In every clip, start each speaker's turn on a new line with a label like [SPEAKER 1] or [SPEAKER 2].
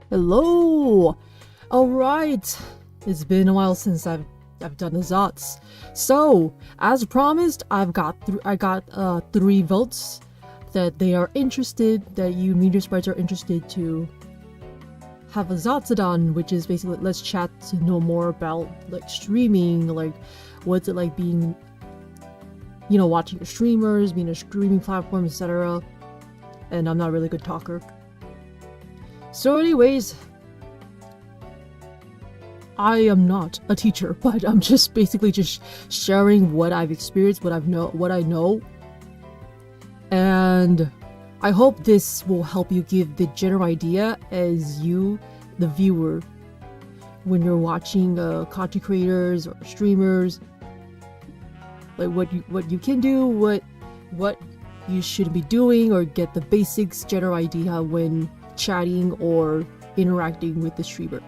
[SPEAKER 1] Hello! Alright, it's been a while since I've done the Zats. So, as promised, I got 3 votes that they are interested, that you meteor sprites are interested to have a Zatsudan, which is basically let's chat to know more about like streaming, like what's it like being, you know, watching streamers, being a streaming platform, etc. And I'm not a really good talker. So anyways, I am not a teacher, but I'm just basically just sharing what I've experienced, what I know. And I hope this will help you give the general idea as you, the viewer, when you're watching content creators or streamers, like what you can do, what you shouldn't be doing, or get the basics general idea when chatting or interacting with the streamer.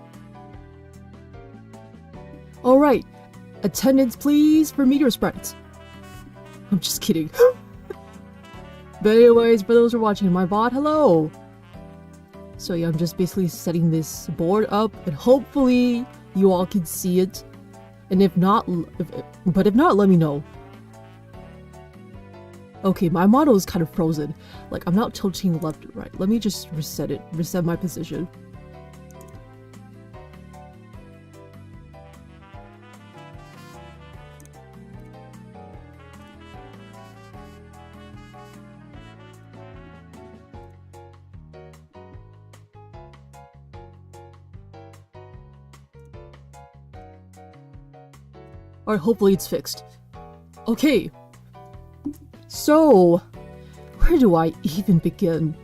[SPEAKER 1] Alright, attendance please for meteor sprites. I'm just kidding. But anyways, for those who are watching my VOD, hello! So yeah, I'm just basically setting this board up, and hopefully you all can see it. And if not, let me know. Okay, my model is kind of frozen. Like, I'm not tilting left or right. Let me just reset my position. Alright, hopefully it's fixed. Okay. So, where do I even begin?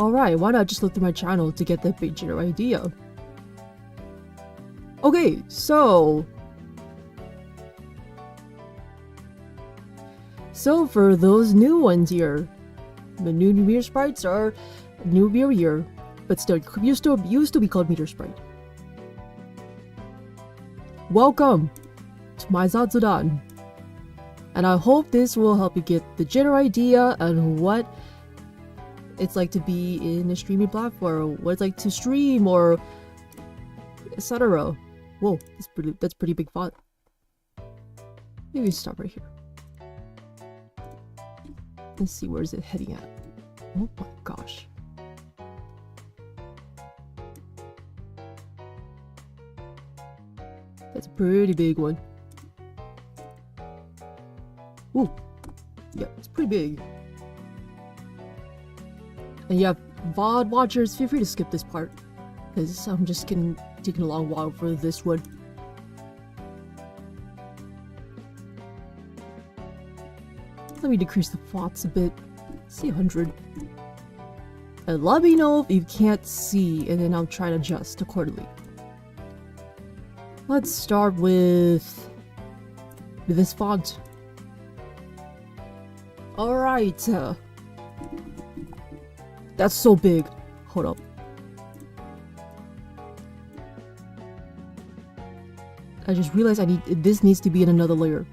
[SPEAKER 1] Alright, why not just look through my channel to get the big general idea? Okay, so for those new ones here, the new meteor sprites are new year, but still, you still be called meteor sprite. Welcome to my Zatsudan, and I hope this will help you get the general idea on what it's like to be in a streaming platform, what it's like to stream, or etc. Whoa, that's pretty big font. Maybe stop right here. Let's see, where is it heading at? Oh my gosh. That's a pretty big one. Ooh. Yeah, it's pretty big. And yeah, VOD watchers, feel free to skip this part, because I'm just taking a long while for this one. Let me decrease the fonts a bit. Say 100. And let me know if you can't see, and then I'll try to adjust accordingly. Let's start with this font. Alright. That's so big. Hold up. I just realized this needs to be in another layer.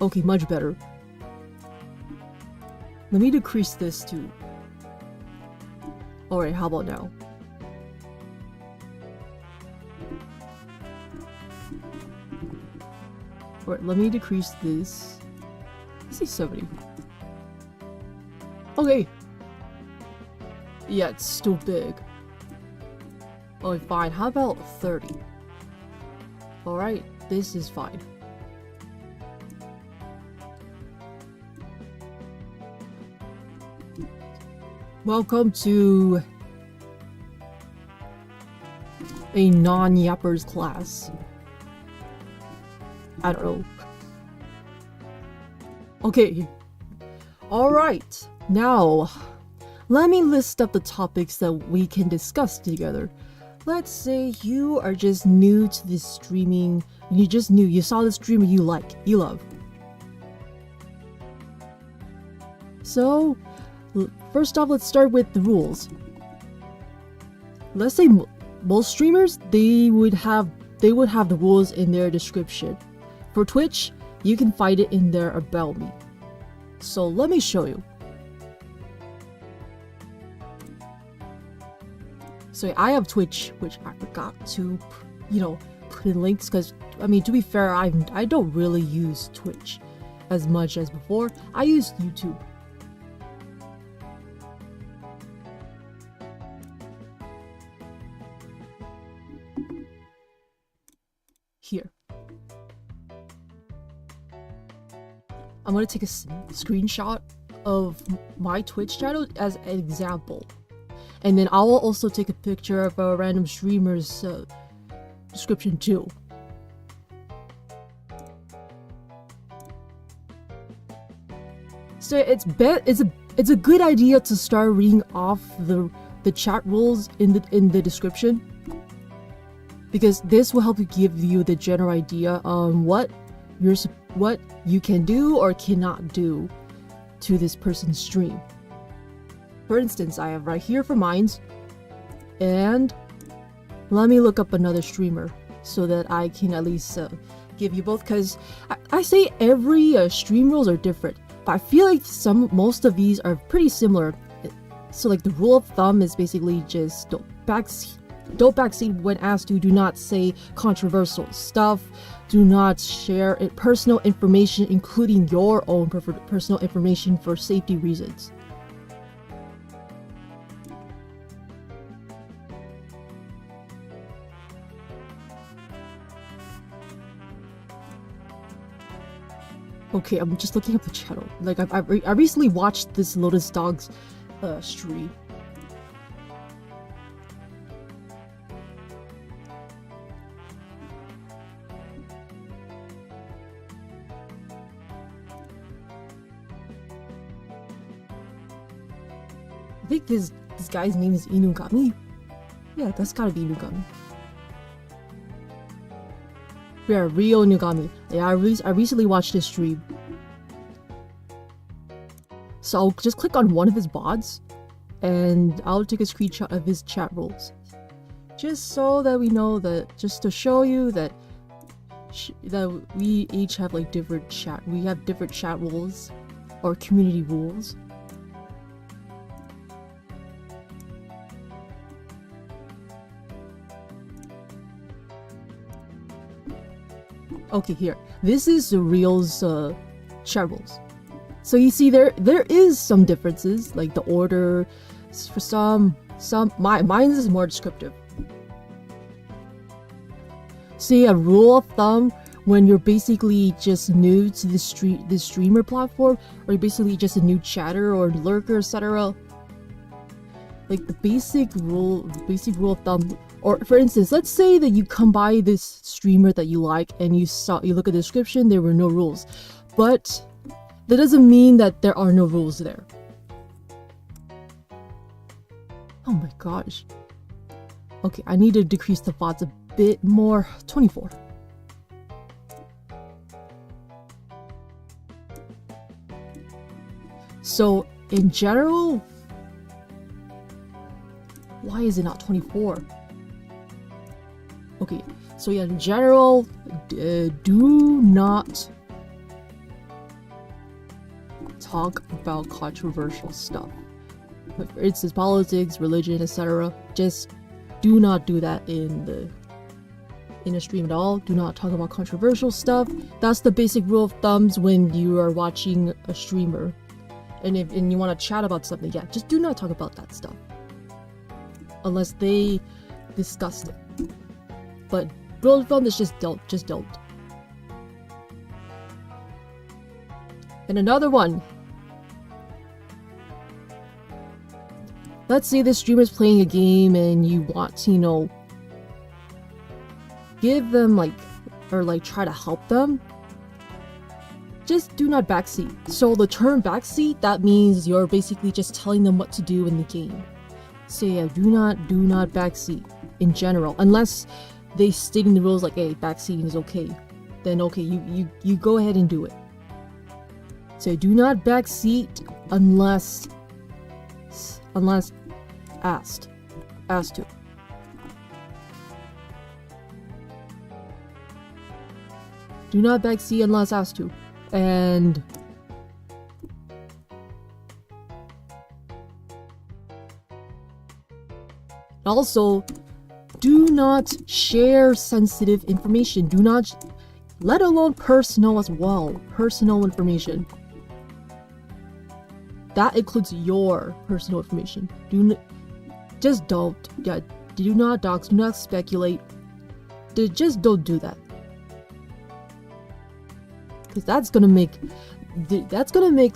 [SPEAKER 1] Okay, much better. Let me decrease this too. Alright, how about now? Alright, let me decrease this. Let's say 70. Okay. Yeah, it's still big. Oh, fine. How about 30? Alright, this is fine. Welcome to a non-yappers class. I don't know. Okay. Alright. Now, let me list up the topics that we can discuss together. Let's say you are just new to this streaming. You saw the streamer you love. So, first off, let's start with the rules. Let's say most streamers, they would have the rules in their description. For Twitch, you can find it in there about me. So let me show you. So I have Twitch, which I forgot to, put in links because, I mean, to be fair, I don't really use Twitch as much as before. I use YouTube. Here. I'm gonna take a screenshot of my Twitch channel as an example. And then I will also take a picture of a random streamer's description too. So it's a good idea to start reading off the chat rules in the description, because this will help you give you the general idea on what you can do or cannot do to this person's stream. For instance, I have right here for mines, and let me look up another streamer so that I can at least give you both, because I say every stream rules are different, but I feel like most of these are pretty similar. So like the rule of thumb is basically just don't backseat when asked to, do not say controversial stuff, do not share personal information, including your own personal information, for safety reasons. Okay, I'm just looking up the channel. Like I recently watched this Lotus Dog's stream. I think this guy's name is Inugami. Yeah, that's gotta be Inugami. Yeah, Rio Inugami. Yeah, I recently watched his stream. So I'll just click on one of his bots, and I'll take a screenshot of his chat rules. Just so that we know that, just to show you that we each have like different chat rules, or community rules. Okay, here. This is the Real's chat rules. So you see there is some differences, like the order. For some mine is more descriptive. See, a rule of thumb when you're basically just new to the streamer platform, or you're basically just a new chatter or lurker, etc. Like the basic rule of thumb. Or for instance, let's say that you come by this streamer that you like and you look at the description, there were no rules. But that doesn't mean that there are no rules there. Oh my gosh. Okay, I need to decrease the fonts a bit more. 24. So in general, why is it not 24? Okay, so yeah, in general, do not talk about controversial stuff. For instance, politics, religion, etc. Just do not do that in a stream at all. Do not talk about controversial stuff. That's the basic rule of thumbs when you are watching a streamer. And if you want to chat about something, yeah, just do not talk about that stuff. Unless they discussed it. But rule of thumb is just don't. And another one. Let's say the streamer's playing a game and you want to, give them try to help them. Just do not backseat. So the term backseat, that means you're basically just telling them what to do in the game. So yeah, do not backseat in general, unless they state in the rules like, hey, backseating is okay. Then okay, you go ahead and do it. So do not backseat unless asked to. Do not backseat unless asked to. And Also, do not share sensitive information. Do not, let alone personal as well. Personal information. That includes your personal information. Just don't. Yeah, do not dox. Do not speculate. Just don't do that. Because that's gonna make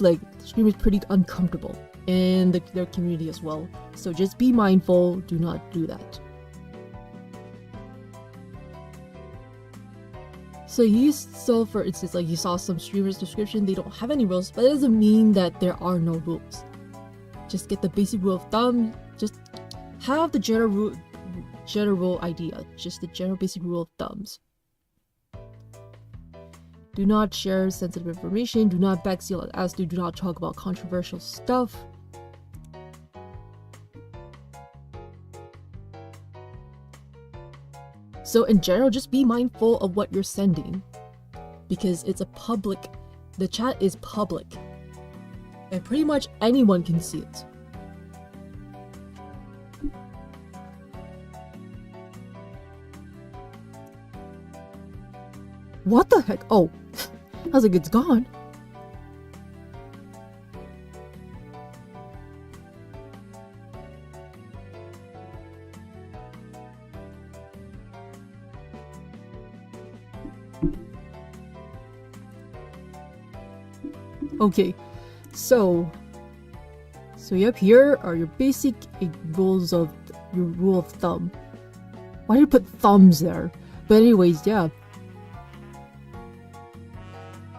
[SPEAKER 1] like streamers pretty uncomfortable and their community as well. So just be mindful. Do not do that. So for instance, like you saw some streamers' description, they don't have any rules, but it doesn't mean that there are no rules. Just get the basic rule of thumb. Just have the general idea. Just the general basic rule of thumbs. Do not share sensitive information. Do not backseal as do not talk about controversial stuff. So in general, just be mindful of what you're sending, because it's the chat is public, and pretty much anyone can see it. What the heck? Oh, I was like, it's gone. Okay, so yep, here are your basic rules of your rule of thumb. Why did you put thumbs there? But anyways, yeah.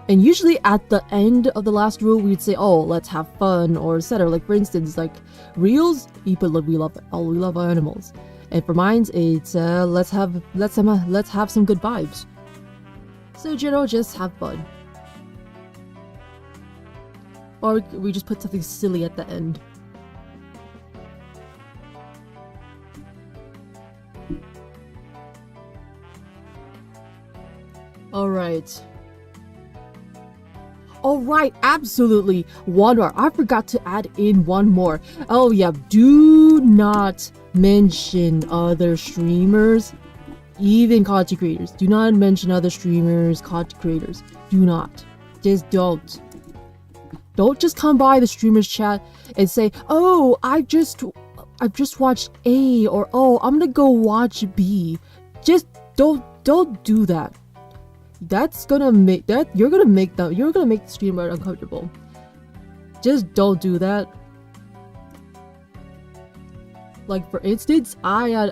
[SPEAKER 1] And usually at the end of the last rule, we'd say, "Oh, let's have fun," or etc. Like for instance, like reels, you put we love animals, and for mines, it's let's have some good vibes. So in general, just have fun. Or we just put something silly at the end. Alright, absolutely. One more. I forgot to add in one more. Oh yeah, do not mention other streamers, even content creators. Do not mention other streamers, content creators. Do not. Just don't. Don't just come by the streamer's chat and say, "Oh, I've just watched A," or "Oh, I'm gonna go watch B." Just don't do that. That's gonna make you're gonna make the streamer uncomfortable. Just don't do that. Like for instance, I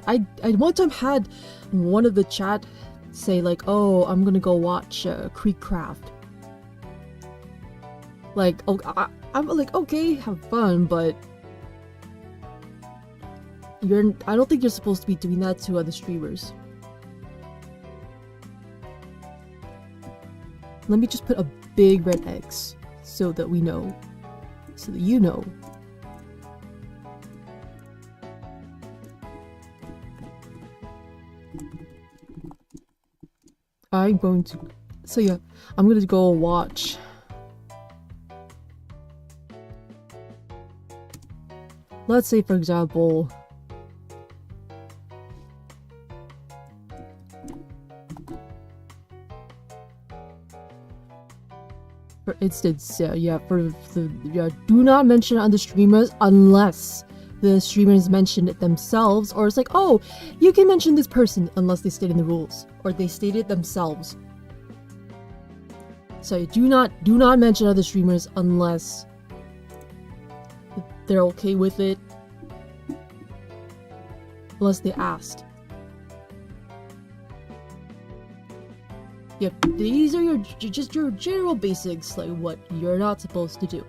[SPEAKER 1] one time had one of the chat say like, "Oh, I'm gonna go watch Creekcraft." Like, oh, I'm like, okay, have fun, but I don't think you're supposed to be doing that to other streamers. Let me just put a big red X so that we know, so that you know. I'm going to go watch. Let's say, for example, do not mention other streamers unless the streamers mention it themselves, or it's like, "Oh, you can mention this person," unless they state in the rules or they state it themselves. So do not mention other streamers unless they're okay with it, unless they asked. Yep, these are just your general basics, like what you're not supposed to do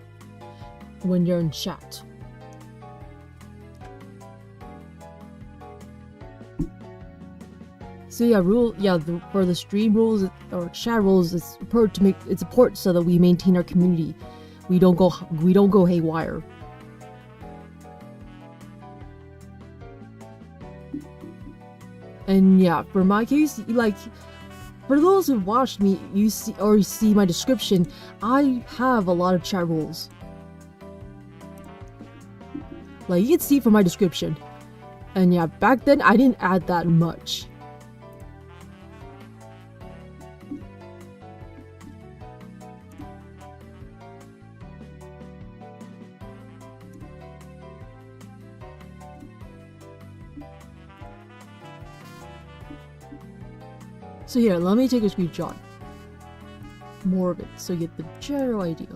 [SPEAKER 1] when you're in chat. So yeah, for the stream rules or chat rules, it's important so that we maintain our community. We don't go haywire. And yeah, for my case, like, for those who watched me, you see my description, I have a lot of chat rules. Like, you can see from my description. And yeah, back then I didn't add that much. So here, let me take a screenshot. More of it, so you get the general idea.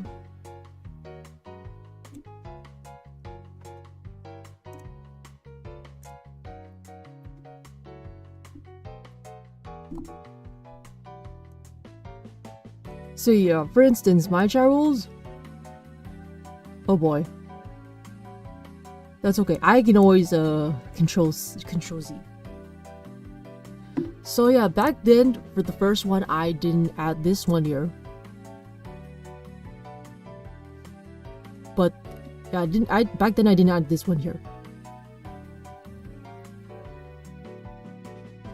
[SPEAKER 1] So yeah, for instance, my chat rules. Oh boy. That's okay. I can always control Z. So yeah, back then for the first one, I didn't add this one here. But yeah, back then I didn't add this one here.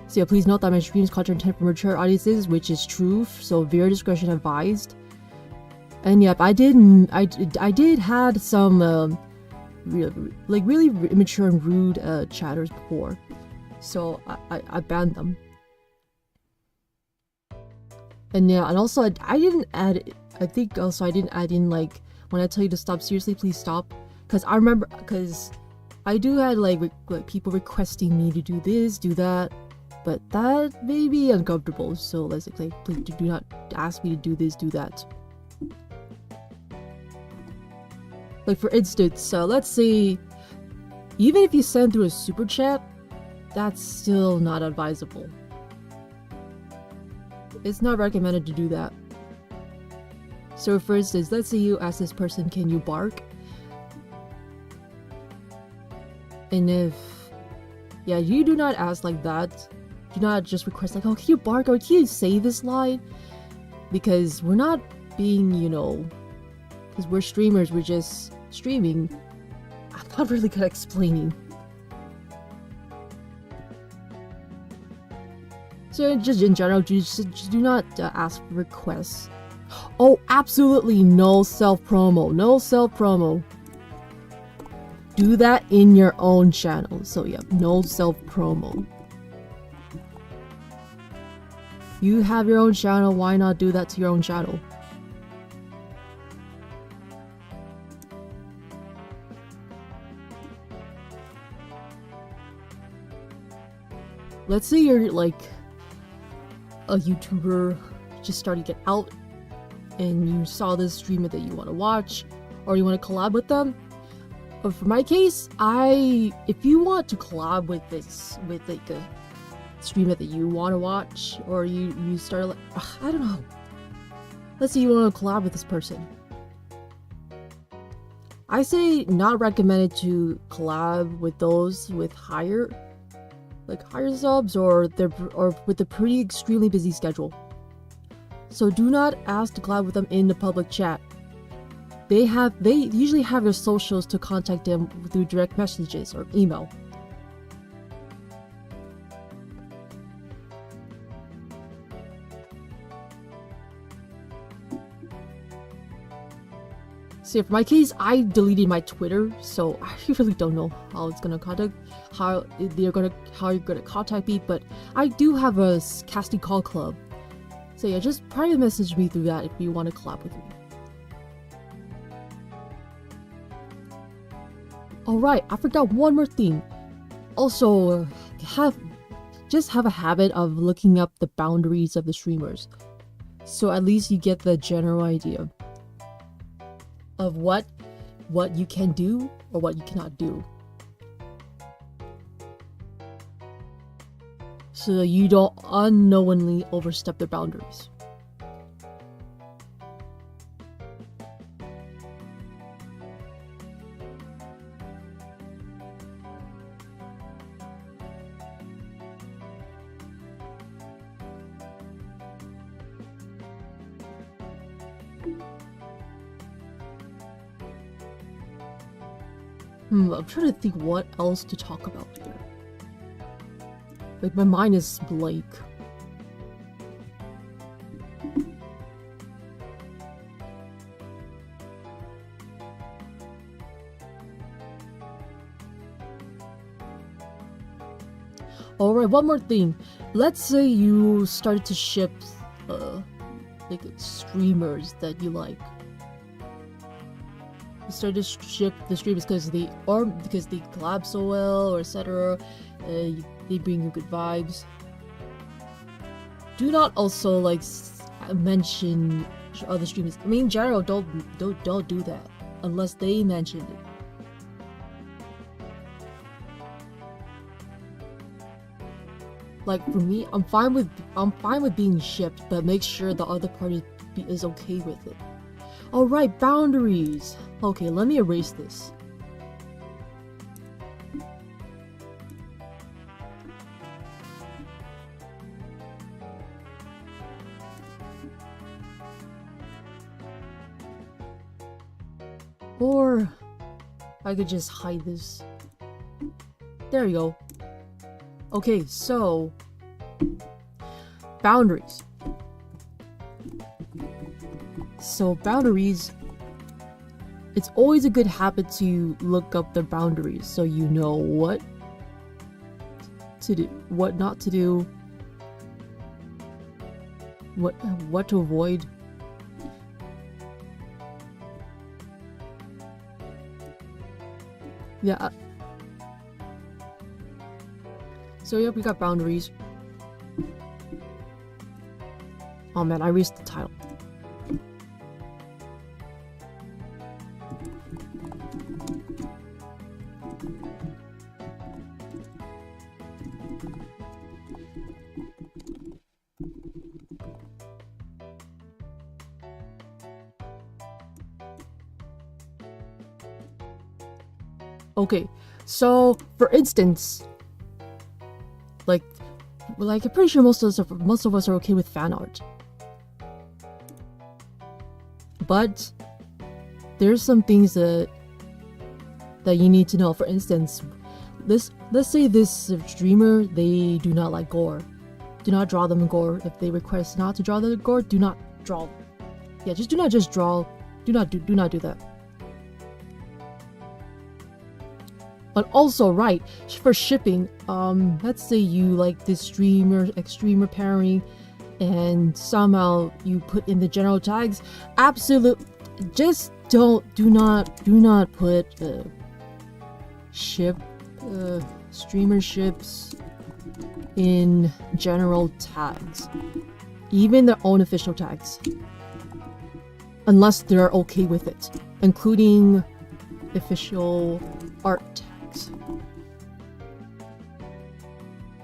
[SPEAKER 1] So yeah, please note that my streams content intent for mature audiences, which is true. So viewer discretion advised. And yep, I did had some really immature and rude chatters before, so I banned them. And yeah, and also I didn't add. I think also I didn't add in like when I tell you to stop, seriously, please stop. Because I remember, because I do had like people requesting me to do this, do that, but that may be uncomfortable. So let's like, please do not ask me to do this, do that. Like for instance, let's say, even if you send through a super chat, that's still not advisable. It's not recommended to do that. So for instance, let's say you ask this person, can you bark? And if, yeah, you do not ask like that. Do not just request like, oh, can you bark? Or can you say this line? Because we're not being, you know, because we're streamers, we're just streaming. I'm not really good at explaining. So just in general, just do not ask for requests. Oh, absolutely no self-promo. No self-promo. Do that in your own channel. So yeah, no self-promo. You have your own channel, why not do that to your own channel? Let's say you're like a YouTuber just starting to get out and you saw this streamer that you want to watch or you want to collab with them. But for my case, if you want to collab with like a streamer that you want to watch, or you start like, I don't know. Let's say you want to collab with this person. I say not recommended to collab with those with higher subs or with a pretty extremely busy schedule. So do not ask to collab with them in the public chat. They usually have their socials to contact them through direct messages or email. So for my case, I deleted my Twitter, so I really don't know how you're gonna contact me, but I do have a casting call club. So yeah, just private message me through that if you want to collab with me. Alright, I forgot one more thing. Also, have a habit of looking up the boundaries of the streamers. So at least you get the general idea of what you can do or what you cannot do. So that you don't unknowingly overstep their boundaries. I'm trying to think what else to talk about here. Like, my mind is blank. Alright, one more thing. Let's say you started to ship like streamers that you like. You started to ship the streamers because they collab so well, or etc. They bring you good vibes. Do not also like mention other streamers. I mean, in general, don't do that unless they mention it. Like for me, I'm fine with being shipped, but make sure the other party is okay with it. Alright, boundaries. Okay, let me erase this. Or I could just hide this. There you go. Okay, so boundaries. So boundaries, it's always a good habit to look up the boundaries so you know what to do, what not to do, what to avoid. Yeah. So yep, we got boundaries. Oh man, I erased the title. Okay, so for instance, like I'm pretty sure most of us are okay with fan art, but there's some things that you need to know. For instance, let's say this streamer, they do not like gore. Do not draw them in gore. If they request not to draw the gore, do not draw. Yeah, just do not just draw. Do not do that. But also, right, for shipping, let's say you like this extreme pairing, and somehow you put in the general tags, just do not put streamer ships in general tags, even their own official tags, unless they're okay with it, including official art tags.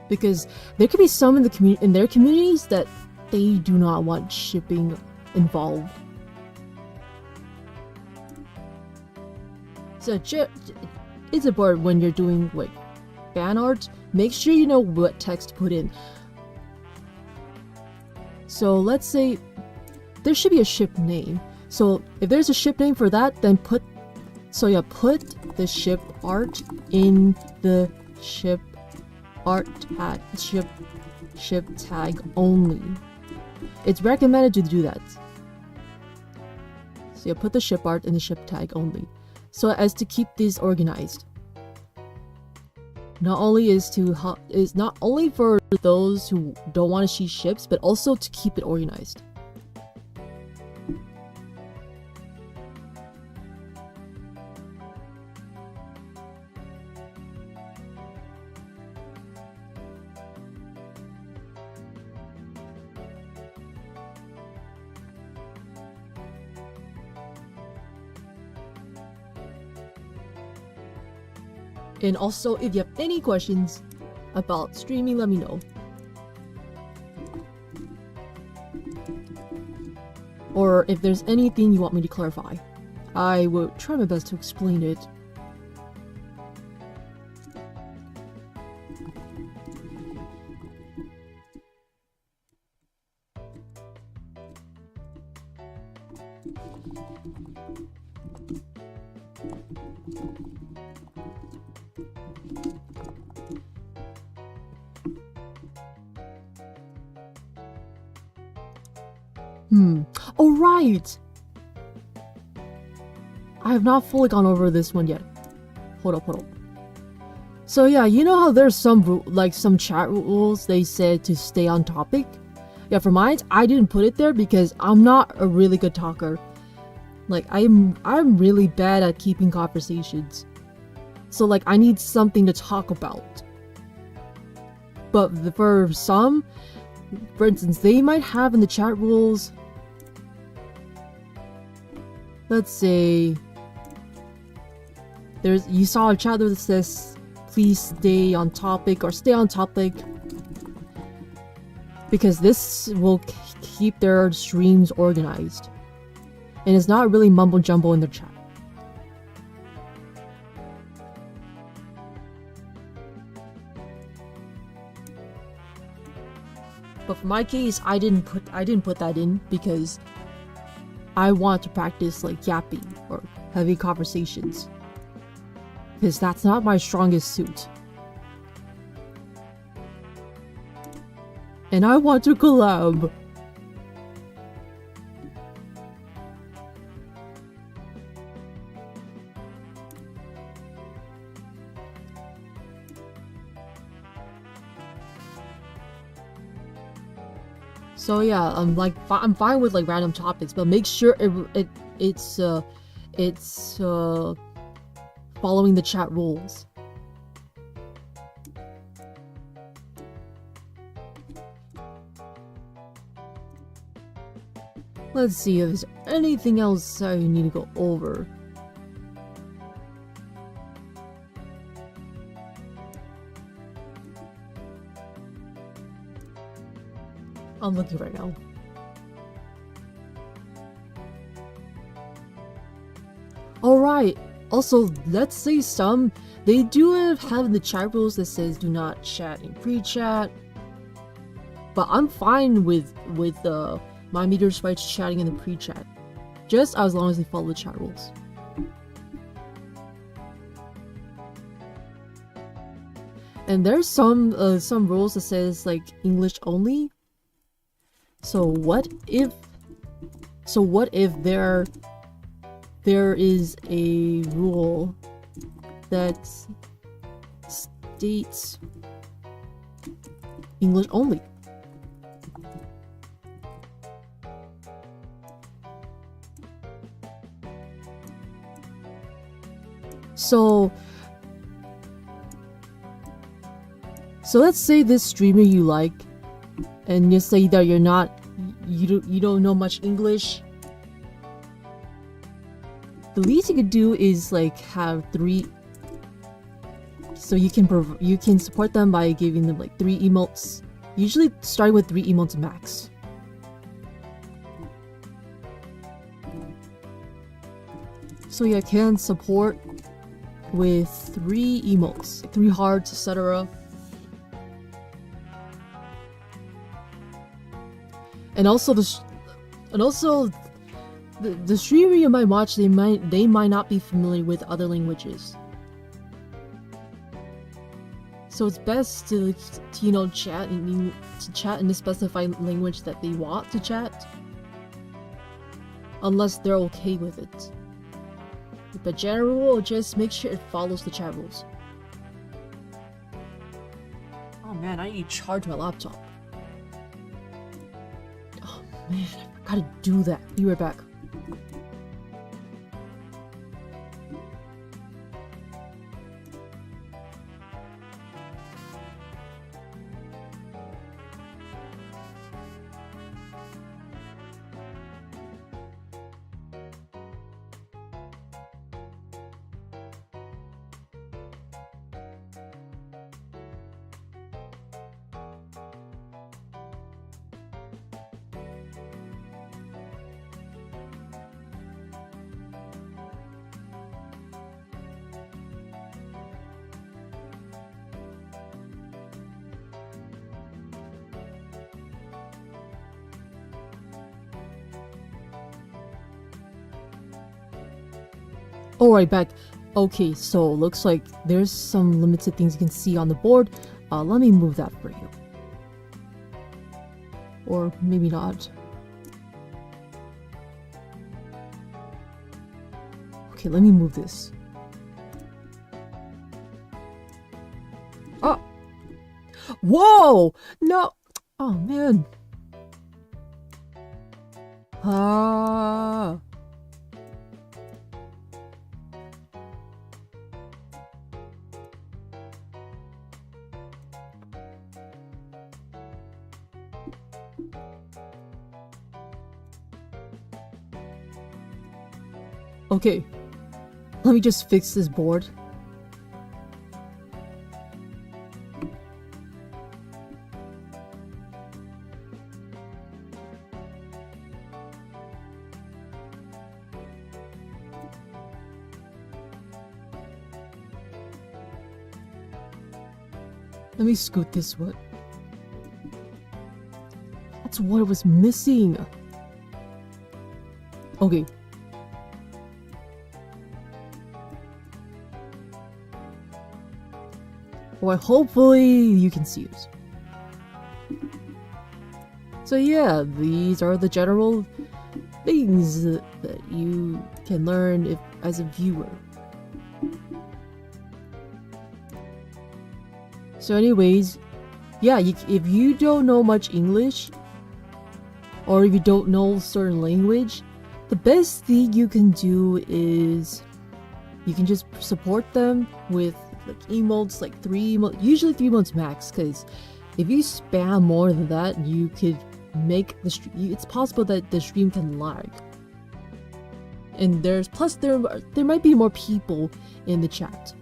[SPEAKER 1] Because there could be some in their communities that they do not want shipping involved. So it's important when you're doing like fan art, make sure you know what text to put in. So let's say there should be a ship name. So if there's a ship name for that, then put the ship art in the ship art tag, ship tag only. It's recommended to do that. So you put the ship art in the ship tag only, so as to keep these organized. Not only for those who don't want to see ships, but also to keep it organized. And also, if you have any questions about streaming, let me know. Or if there's anything you want me to clarify, I will try my best to explain it. Oh right! I have not fully gone over this one yet. Hold up. So yeah, you know how there's some chat rules they said to stay on topic? Yeah, for mine, I didn't put it there because I'm not a really good talker. Like I'm really bad at keeping conversations. So like I need something to talk about. But for some, for instance, they might have in the chat rules, let's say you saw a chat that says please stay on topic or stay on topic, because this will keep their streams organized and it's not really mumbo jumbo in the chat. But for my case, I didn't put that in because I want to practice like yapping or heavy conversations, because that's not my strongest suit. And I want to collab. So yeah, I'm fine with like random topics, but make sure it's following the chat rules. Let's see if there's anything else I need to go over. I'm looking right now. Alright, also, let's say they do have the chat rules that says do not chat in pre-chat. But I'm fine with my meter sprites chatting in the pre-chat, just as long as they follow the chat rules. And there's some rules that says like English only. So what if there is a rule that states English only? So let's say this streamer you like, and you say that you don't know much English. The least you could do is like have 3. So you can support them by giving them like 3 emotes. Usually starting with 3 emotes max. So you can support with 3 emotes, like 3 hearts, etc. And also the streamer you might watch, they might not be familiar with other languages. So it's best to chat in the specified language that they want to chat, unless they're okay with it. But general, just make sure it follows the chat rules. Oh man, I need to charge my laptop. Oh man, I forgot to do that. Be right back. Alright, back. Okay, so looks like there's some limited things you can see on the board. Let me move that for you. Or maybe not. Okay, let me move this. Whoa! No! Oh man. Ah. Okay. Let me just fix this board. Let me scoot this way. That's what I was missing. Okay. Well, hopefully you can see it. So yeah, these are the general things that you can learn if as a viewer. So anyways, yeah, if you don't know much English, or if you don't know certain language, the best thing you can do is you can just support them with like emotes, like usually 3 emotes max, because if you spam more than that, you could make the stream, it's possible that the stream can lag. And there might be more people in the chat.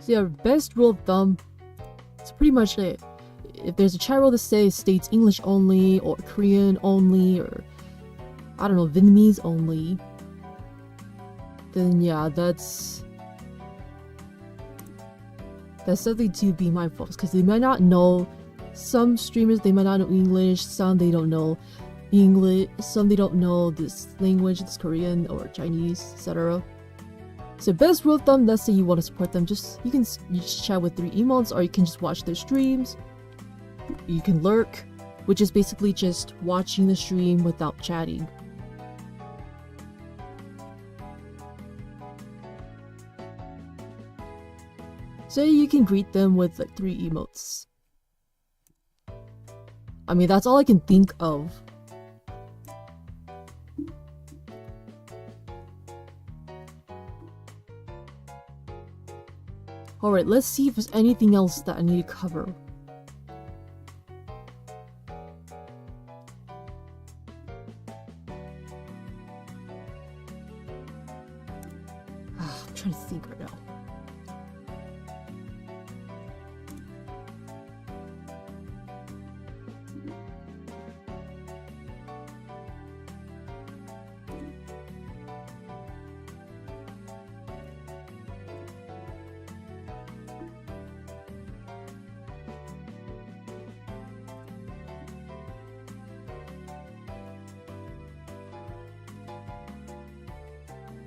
[SPEAKER 1] So yeah, best rule of thumb, it's pretty much it. If there's a chat rule that states English only, or Korean only, or I don't know, Vietnamese only, then yeah, that's something to be mindful of, because they might not know, some streamers, they might not know English, some they don't know English, some they don't know this language, this Korean or Chinese, etc. So best rule of thumb, let's say you want to support them, you just chat with 3 emotes, or you can just watch their streams. You can lurk, which is basically just watching the stream without chatting. So you can greet them with like 3 emotes. I mean, that's all I can think of. Alright, let's see if there's anything else that I need to cover. I'm trying to think right now.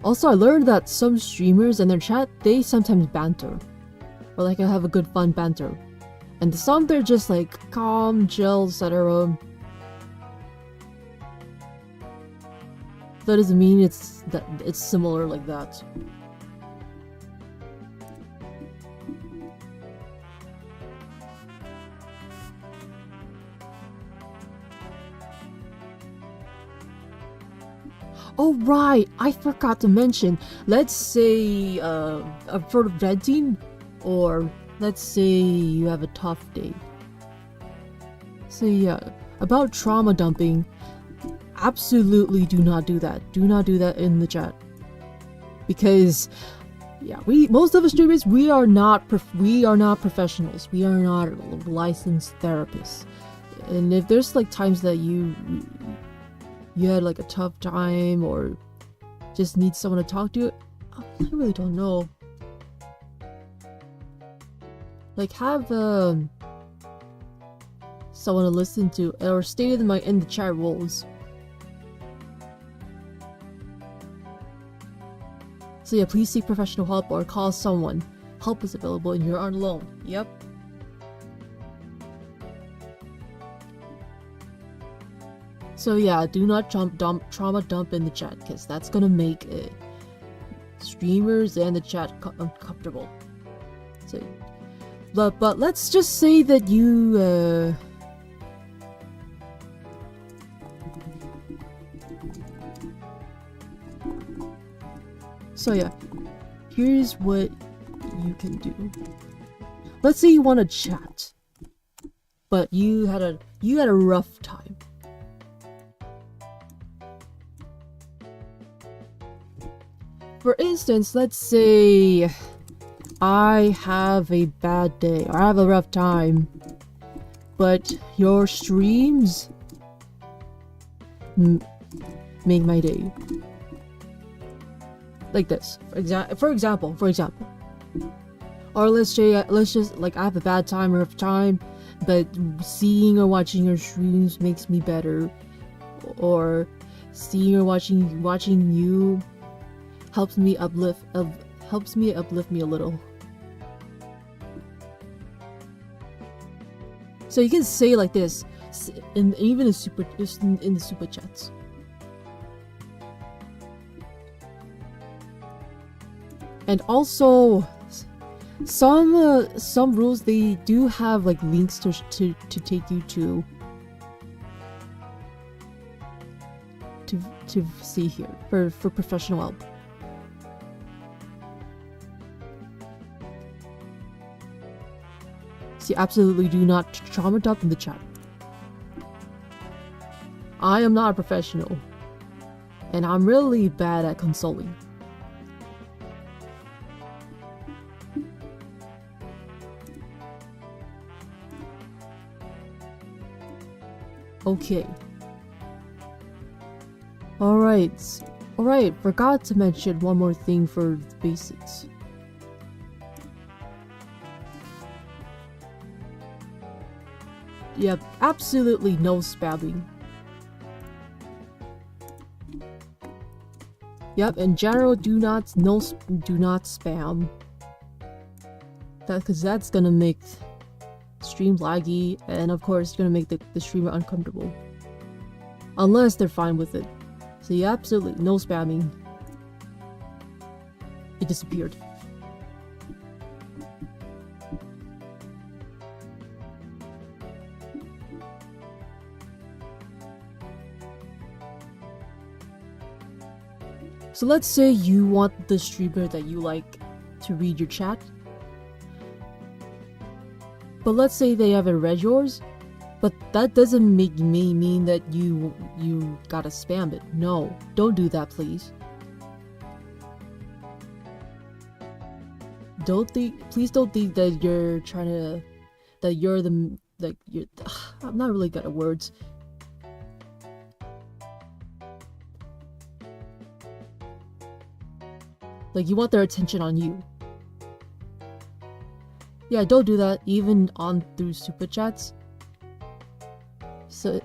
[SPEAKER 1] Also, I learned that some streamers in their chat, they sometimes banter. Or like have a good fun banter. And some they're just like calm, chill, etc. That doesn't mean it's similar like that. Oh right, I forgot to mention. Let's say for the red team, or let's say you have a tough day. So yeah, about trauma dumping, absolutely do not do that. Do not do that in the chat, because yeah, most of us streamers, we are not professionals. We are not licensed therapists. And if there's like times that you had like a tough time or just need someone to talk to, I really don't know. Like have someone to listen to, or state in the chat rules. So yeah, please seek professional help or call someone. Help is available and you aren't alone. Yep. So yeah, do not trauma dump in the chat, because that's gonna make streamers and the chat uncomfortable. So, but let's just say that you so yeah, here's what you can do. Let's say you want to chat, but you had a rough time. For instance, let's say I have a bad day, or I have a rough time, but your streams make my day. Like this, for example. Or let's just, like, I have a bad time or rough time, but seeing or watching your streams makes me better. Or seeing or watching you helps me uplift me a little. So you can say like this, even in the super chats. And also, some rules, they do have like links to take you to see here for professional help. See, absolutely do not trauma dump in the chat. I am not a professional, and I'm really bad at consoling. Okay. Alright, forgot to mention one more thing for the basics. Yep, absolutely no spamming. Yep, in general, do not spam. Because that's gonna make stream laggy, and of course it's gonna make the streamer uncomfortable. Unless they're fine with it. So yeah, absolutely no spamming. It disappeared. So let's say you want the streamer that you like to read your chat. But let's say they haven't read yours, but that doesn't mean that you gotta spam it. No, don't do that, please. Please don't think that you're trying to, I'm not really good at words. Like, you want their attention on you. Yeah, don't do that, even through super chats. So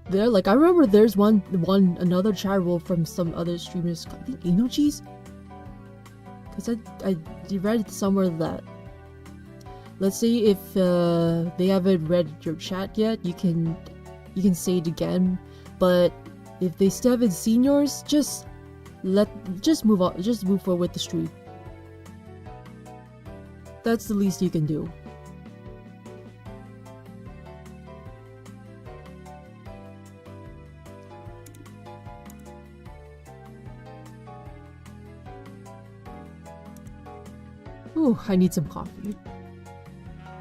[SPEAKER 1] there, like, I remember there's another chat rule from some other streamers, I think Enochi's? Because I read somewhere that, let's say if they haven't read your chat yet, you can say it again, but if they still haven't seen yours, just move on, just move forward with the stream. That's the least you can do. Ooh, I need some coffee.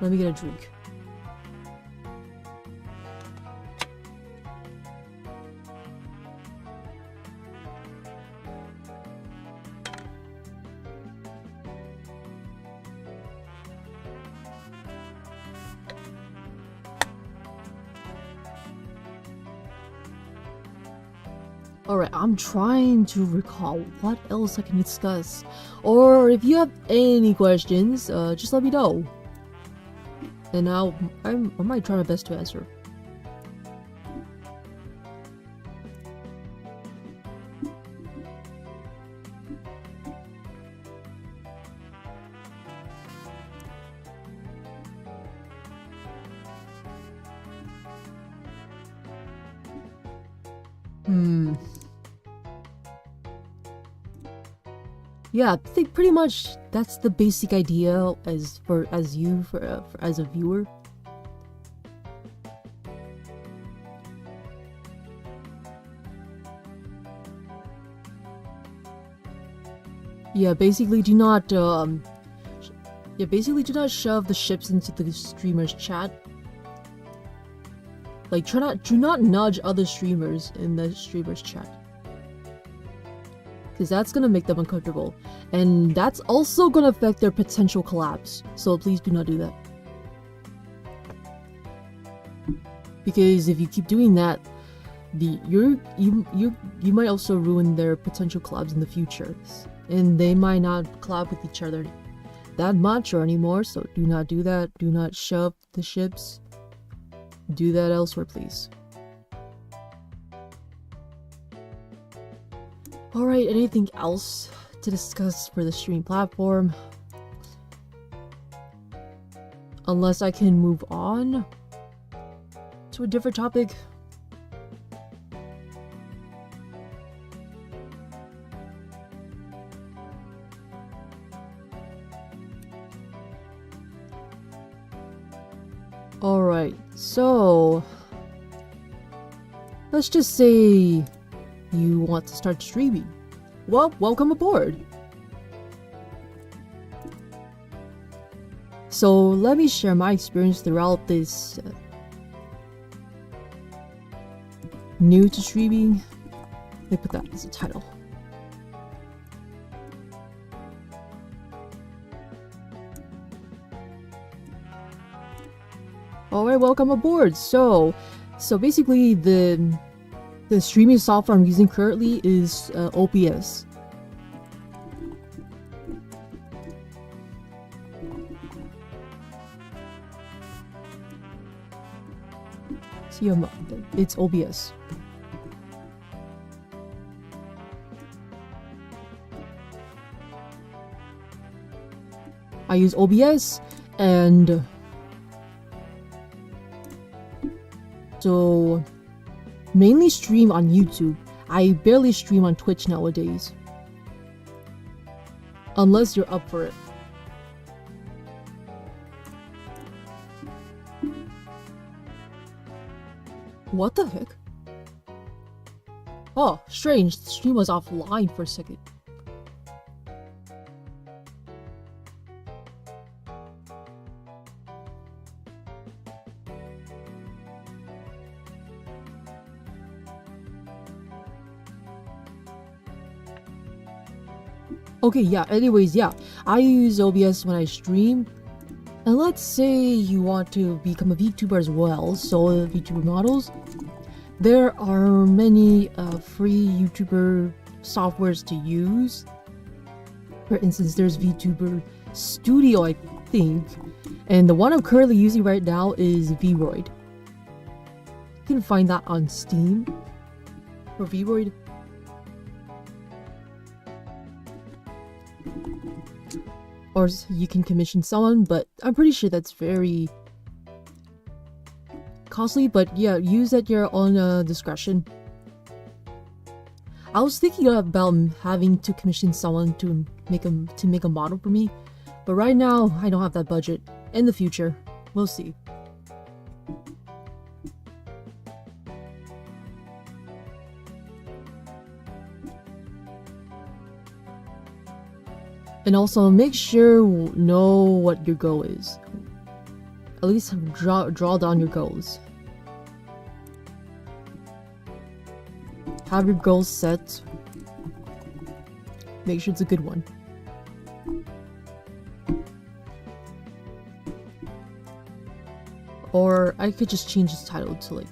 [SPEAKER 1] Let me get a drink. Alright, I'm trying to recall what else I can discuss. Or if you have any questions, just let me know. And I might try my best to answer. Yeah, I think pretty much that's the basic idea as a viewer. Yeah, basically do not shove the ships into the streamer's chat. Like, do not nudge other streamers in the streamer's chat. Because that's gonna make them uncomfortable. And that's also gonna affect their potential collabs. So please do not do that. Because if you keep doing that, you might also ruin their potential collabs in the future. And they might not collab with each other that much or anymore, so do not do that. Do not shove the ships. Do that elsewhere, please. Alright, anything else to discuss for the stream platform? Unless I can move on to a different topic. Alright, so let's just say you want to start streaming. Well, welcome aboard! So let me share my experience throughout this new to streaming. Let me put that as a title. Alright, welcome aboard. So basically the streaming software I'm using currently is OBS. See, it's OBS. I use OBS and so mainly stream on YouTube. I barely stream on Twitch nowadays. Unless you're up for it. What the heck? Oh, strange. The stream was offline for a second. Okay, yeah, anyways, yeah. I use OBS when I stream. And let's say you want to become a VTuber as well, so VTuber models. There are many free YouTuber softwares to use. For instance, there's VTuber Studio, I think. And the one I'm currently using right now is Vroid. You can find that on Steam. For Vroid. Or you can commission someone, but I'm pretty sure that's very costly. But yeah, use at your own discretion. I was thinking about having to commission someone to make a model for me, but right now I don't have that budget. In the future, we'll see. And also make sure know what your goal is. At least draw down your goals. Have your goals set. Make sure it's a good one. Or I could just change this title to like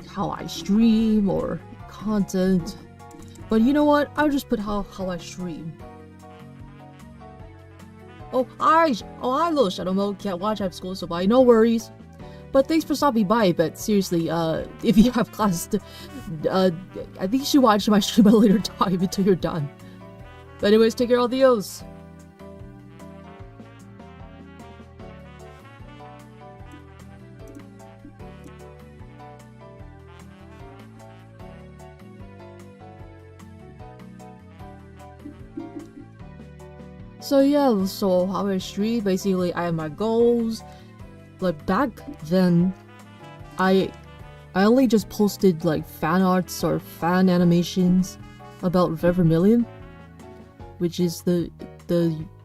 [SPEAKER 1] how I stream or content. But you know what? I'll just put how I stream. Oh hi little Shadow Mode, can't watch, I have school, so bye, no worries. But thanks for stopping by, but seriously, if you have class to, I think you should watch my stream at a later time until you're done. But anyways, take care, adios. So yeah, so how I stream, basically I have my goals. Like back then, I only just posted like fan arts or fan animations about Vermilion, which is the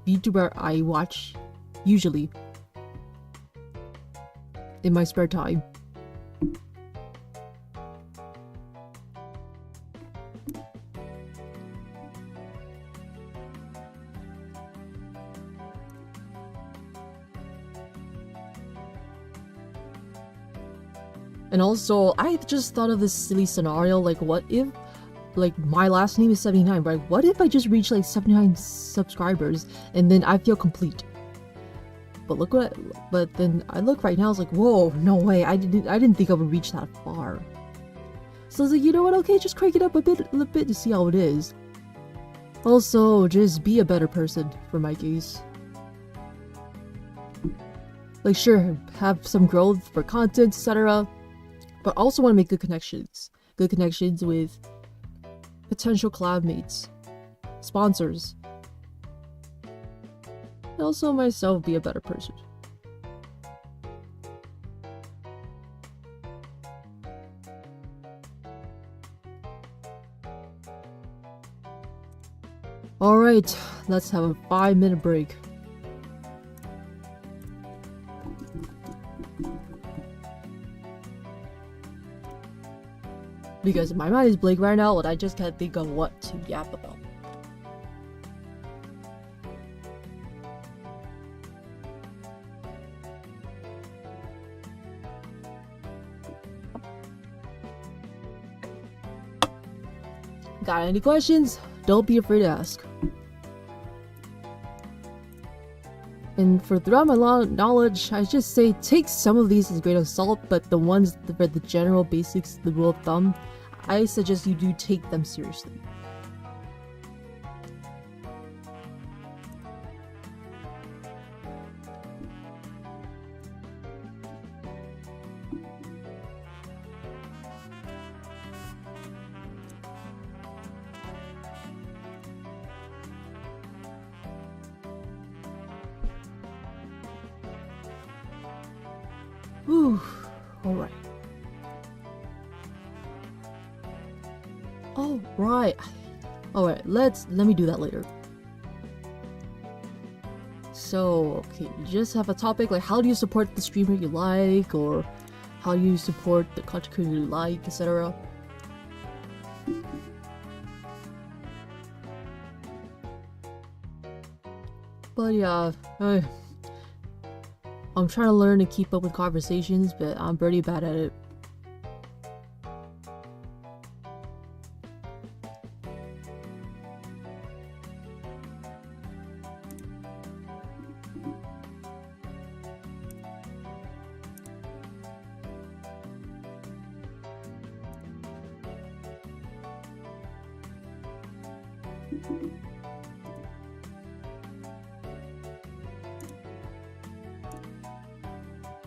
[SPEAKER 1] YouTuber I watch usually in my spare time. And also, I just thought of this silly scenario, like what if, like my last name is 79, right? What if I just reach like 79 subscribers and then I feel complete? But look what, but then I look right now, it's like, whoa, no way, I didn't think I would reach that far. So I was like, you know what, okay, just crank it up a bit to see how it is. Also, just be a better person for my case. Like sure, have some growth for content, etc. But also want to make good connections. Good connections with potential collab mates, sponsors. And also myself be a better person. Alright, let's have a 5-minute break. Because my mind is blank right now and I just can't think of what to yap about. Got any questions? Don't be afraid to ask. And for throughout my knowledge, I just say take some of these as a grain of salt, but the ones for the general basics, the rule of thumb, I suggest you do take them seriously. Whew, alright. Alright, let me do that later. So, okay, you just have a topic like how do you support the streamer you like, or how do you support the content creator you like, etc. But yeah, I'm trying to learn to keep up with conversations, but I'm pretty bad at it.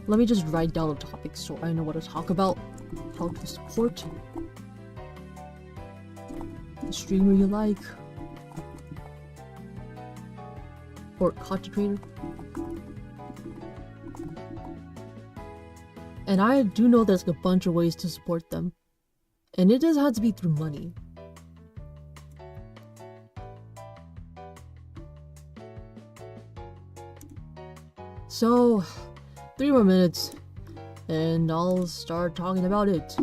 [SPEAKER 1] Let me just write down the topics so I know what to talk about. How to support the streamer you like, or content creator. And I do know there's a bunch of ways to support them, and it doesn't have to be through money. So 3 more minutes and I'll start talking about it,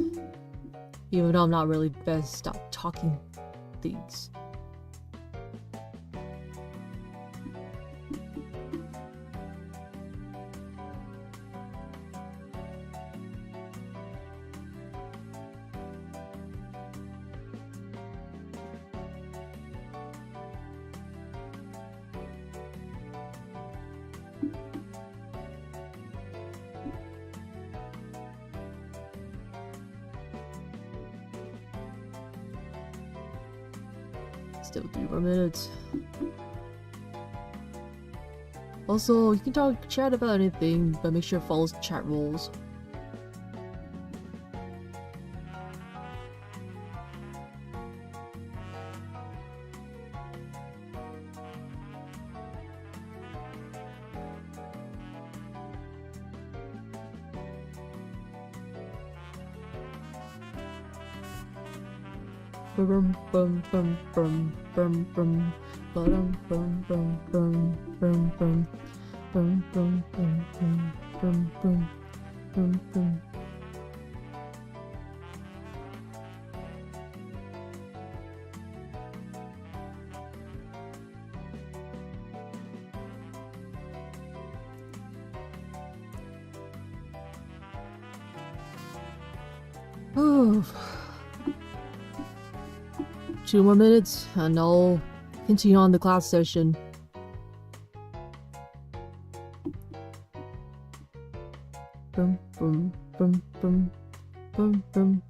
[SPEAKER 1] even though I'm not really best at talking things. Still 3 more minutes. Also, you can chat about anything, but make sure it follows the chat rules. Bum bum bum bum bum bum bum bum bum bum bum bum bum bum bum bum bum bum bum. Oh, 2 more minutes and I'll continue on the class session. Boom, boom, boom, boom, boom, boom.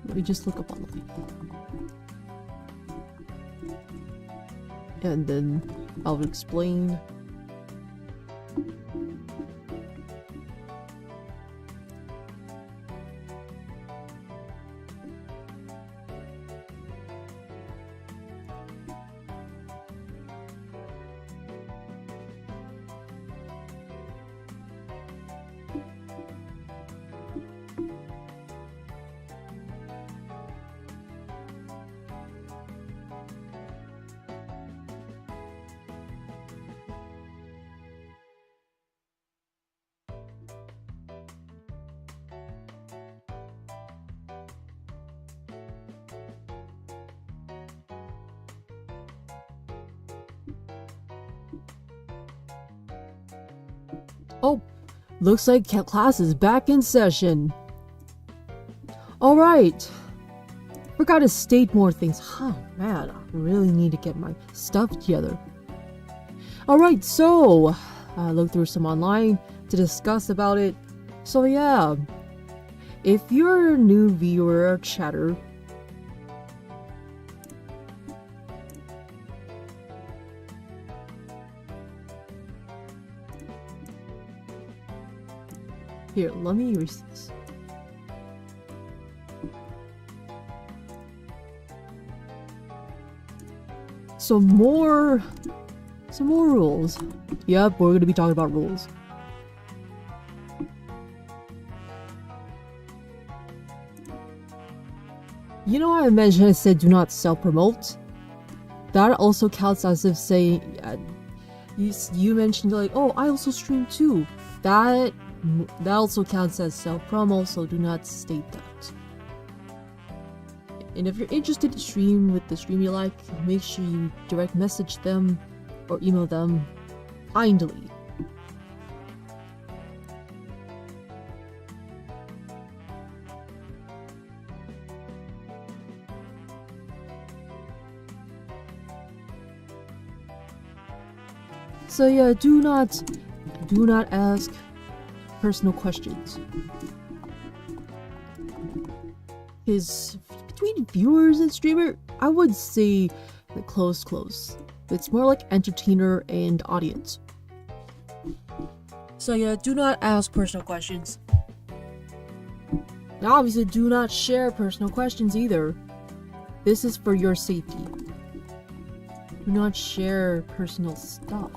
[SPEAKER 1] Let me just look up on the and then I'll explain. Oh, looks like class is back in session. Alright. Forgot to state more things. Oh man, I really need to get my stuff together. Alright, so I looked through some online to discuss about it. So yeah, if you're a new viewer or chatter, here, let me erase this. Some more rules. Yep, we're gonna be talking about rules. You know how I mentioned I said do not self-promote? That also counts as if saying, you mentioned like, oh, I also stream too. That also counts as self-promo, so do not state that. And if you're interested to stream with the stream you like, make sure you direct message them or email them kindly. So yeah, do not ask personal questions. Because between viewers and streamer, I would say like close. It's more like entertainer and audience. So yeah, do not ask personal questions. Now obviously do not share personal questions either. This is for your safety. Do not share personal stuff.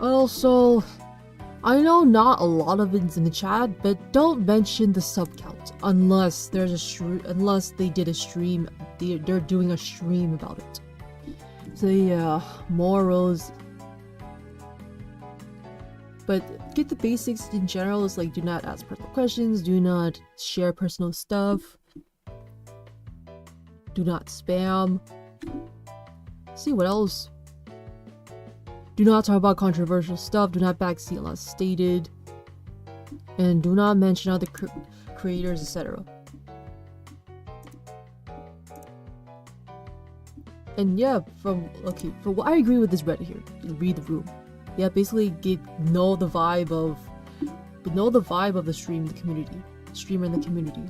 [SPEAKER 1] Also, I know not a lot of it's in the chat, but don't mention the sub count unless unless they did a stream. They're doing a stream about it. So yeah, more rules. But get the basics in general is like do not ask personal questions, do not share personal stuff, do not spam. Let's see what else. Do not talk about controversial stuff, do not backseat unless stated, and do not mention other creators, etc. And yeah, for what I agree with this Reddit here, read the room. Yeah, basically know the vibe of the stream, the community, streamer in the community.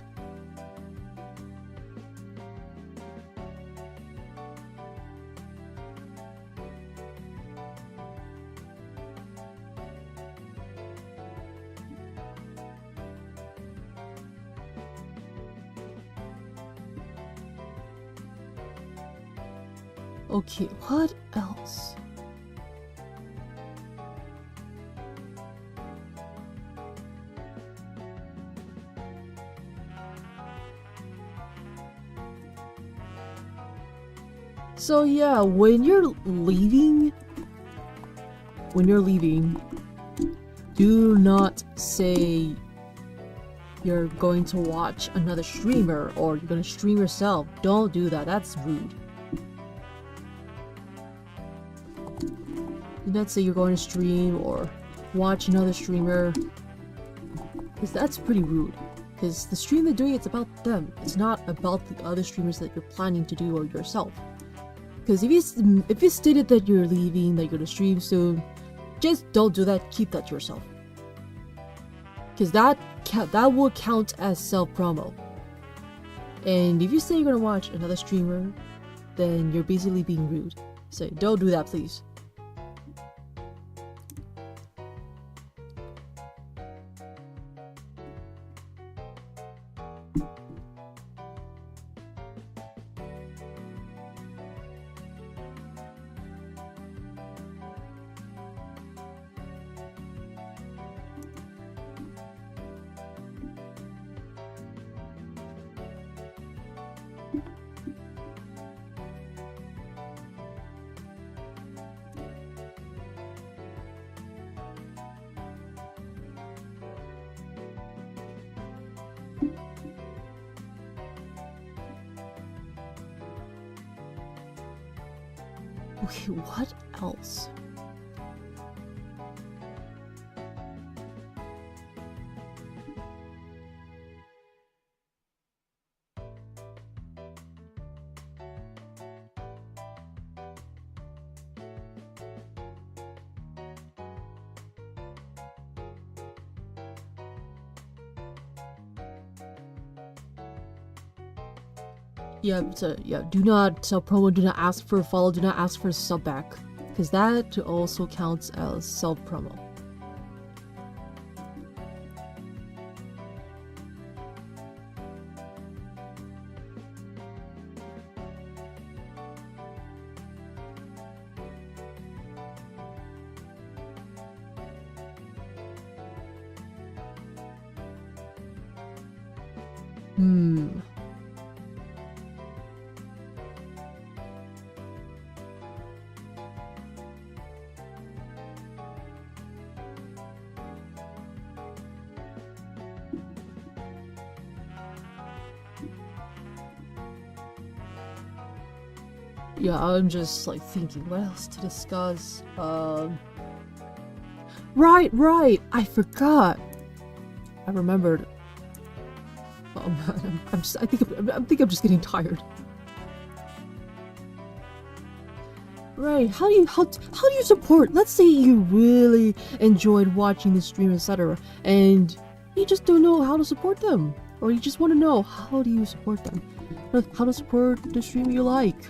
[SPEAKER 1] Okay, what else? So yeah, when you're leaving, do not say you're going to watch another streamer or you're gonna stream yourself. Don't do that, that's rude. Do not say you're going to stream or watch another streamer, because that's pretty rude. Because the stream they're doing, it's about them. It's not about the other streamers that you're planning to do or yourself. Because if you stated that you're leaving, that you're gonna stream soon, just don't do that. Keep that to yourself. Because that will count as self-promo. And if you say you're gonna watch another streamer, then you're basically being rude. So don't do that, please. Okay, what else? Yeah, so yeah, do not self-promo, do not ask for a follow, do not ask for a sub back. Because that also counts as self-promo. Yeah, I'm just like thinking what else to discuss. Right, I forgot. I remembered. Oh man, I think I'm just getting tired. Right, how do you support? Let's say you really enjoyed watching the stream, etc., and you just don't know how to support them, or you just want to know how do you support them, how to support the streamer you like.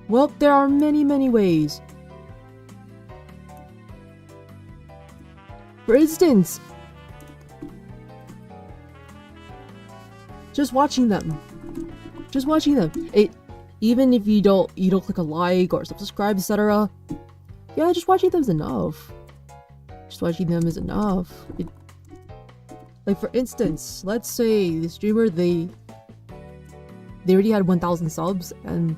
[SPEAKER 1] Well, there are many ways. For instance, just watching them. Even if you don't click a like or subscribe, etc. Yeah, just watching them is enough. Like for instance, let's say the streamer they already had 1,000 subs, and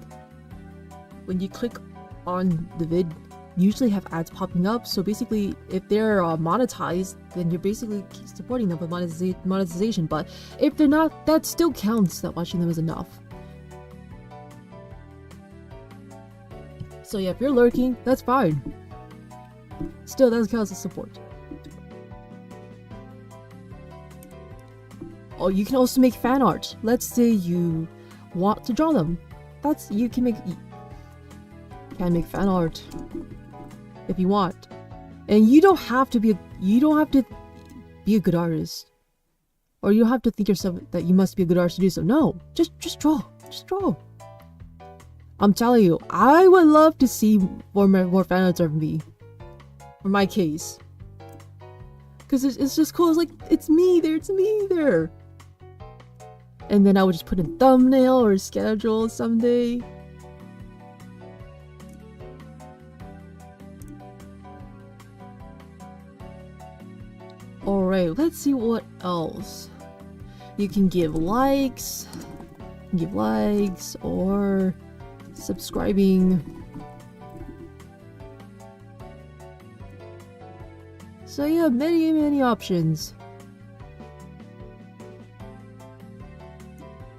[SPEAKER 1] when you click on the vid, you usually have ads popping up. So basically, if they're monetized, then you're basically supporting them with monetization. But if they're not, that still counts that watching them is enough. So yeah, if you're lurking, that's fine. Still, that counts as support. Oh, you can also make fan art. Let's say you want to draw them. You can make fan art if you want, and you don't have to be a good artist, or you don't have to think yourself that you must be a good artist to do so. No, just draw. I'm telling you, I would love to see more fan arts of me, for my case, because it's just cool. It's like it's me there. and then I would just put in thumbnail or schedule someday. Alright, let's see what else. You can give likes or subscribing. So yeah, many options.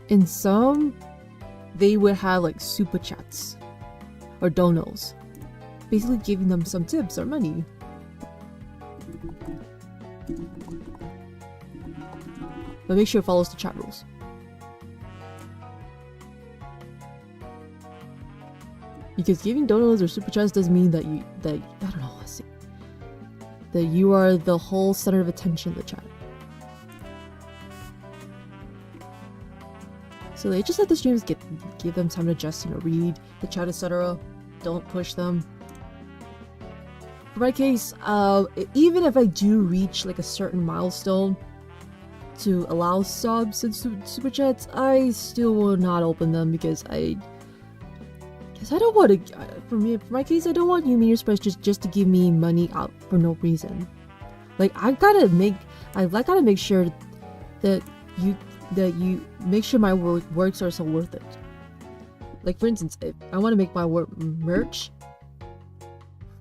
[SPEAKER 1] In some, they would have like super chats or donos, basically giving them some tips or money. But make sure it follows the chat rules. Because giving donos or super chats doesn't mean that I don't know, let's see, that you are the whole center of attention in the chat. So they just let the streamers give them time to adjust, read the chat, etc. Don't push them. For my case, even if I do reach like a certain milestone to allow subs and super chats, I still will not open them because I don't want to. For my case, I don't want you mean your spreads just to give me money out for no reason. Like I gotta make sure that you make sure my works are so worth it. Like for instance, if I want to make my merch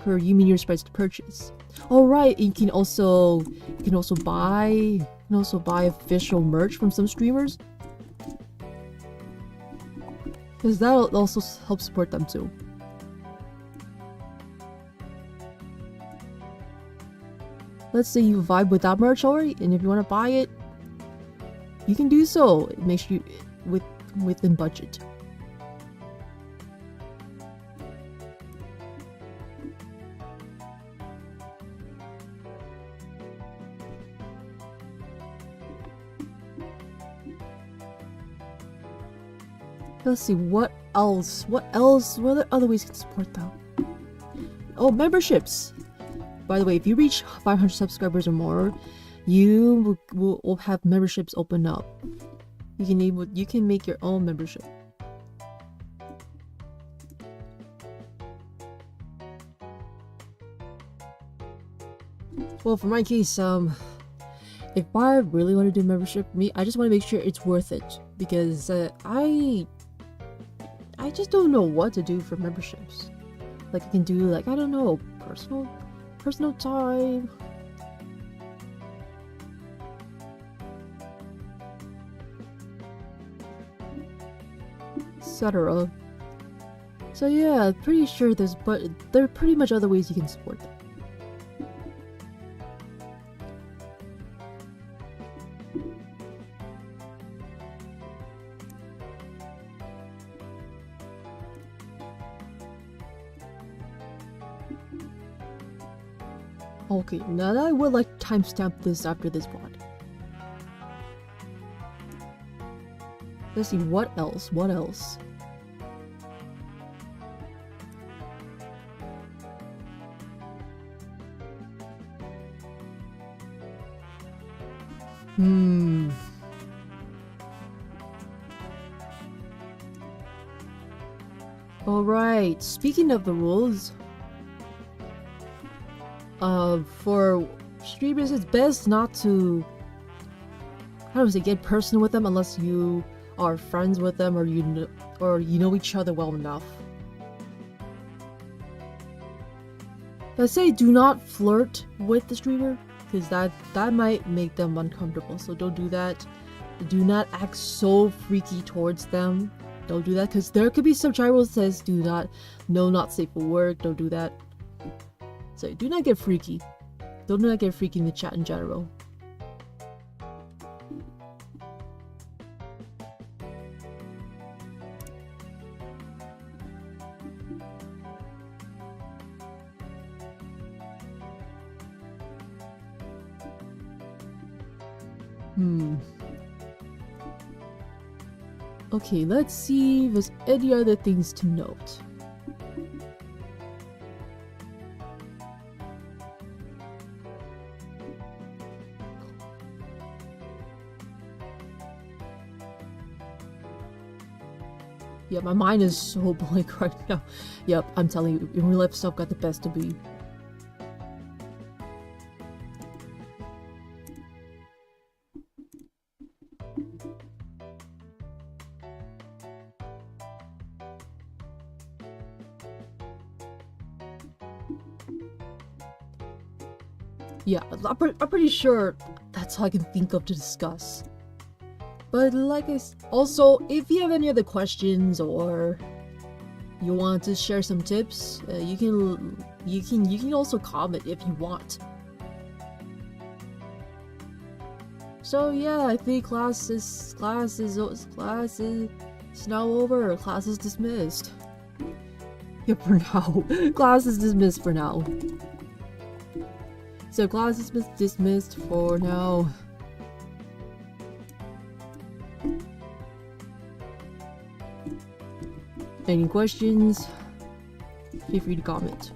[SPEAKER 1] for you mean your spreads to purchase. All right, you can also buy official merch from some streamers, because that'll also help support them too. Let's say you vibe with that merch already, and if you want to buy it, you can do so. It makes you within budget. Let's see, what else? What other ways you can support them? Oh, memberships! By the way, if you reach 500 subscribers or more, you will have memberships open up. You can make your own membership. Well, for my case, if I really want to do membership, I just want to make sure it's worth it, because I just don't know what to do for memberships. Like I can do like, I don't know, personal time. Etc. So yeah, pretty sure there are pretty much other ways you can support them. Okay, now I would like to timestamp this after this pod. Let's see, what else? Alright, speaking of the rules, for streamers, it's best not to, how do I say, get personal with them unless you are friends with them or you know each other well enough. Let's say do not flirt with the streamer, because that might make them uncomfortable, so don't do that. Do not act so freaky towards them. Don't do that, because there could be some chat rules that says not safe for work. Don't do that. So do not get freaky. Do not get freaky in the chat in general. Okay, let's see if there's any other things to note. Yeah, my mind is so blank right now. Yep, I'm telling you, in real life stuff got the best of me. Yeah, I'm pretty sure that's all I can think of to discuss. But like I also, if you have any other questions or you want to share some tips, you can also comment if you want. So yeah, I think class is now over. Class is dismissed. Yeah, for now. Class is dismissed for now. So class is dismissed for now. Any questions? Feel free to comment.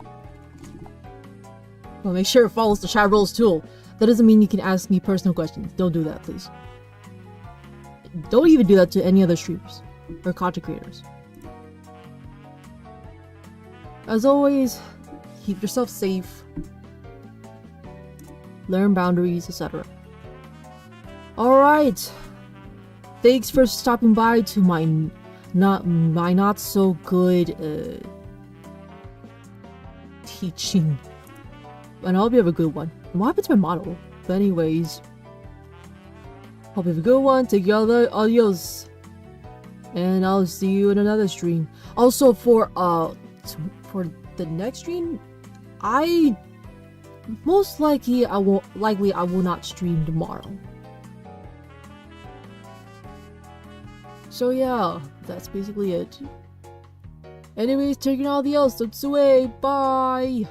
[SPEAKER 1] Well, make sure it follows the chat rules too. That doesn't mean you can ask me personal questions. Don't do that, please. Don't even do that to any other streamers or content creators. As always, keep yourself safe. Learn boundaries, etc. Alright. Thanks for stopping by to my not so good teaching. And I hope you have a good one. What happened to my model? But anyways, hope you have a good one. Take your other adios. And I'll see you in another stream. Also for the next stream, most likely I will not stream tomorrow. So yeah, that's basically it. Anyways, taking all the else. Bye.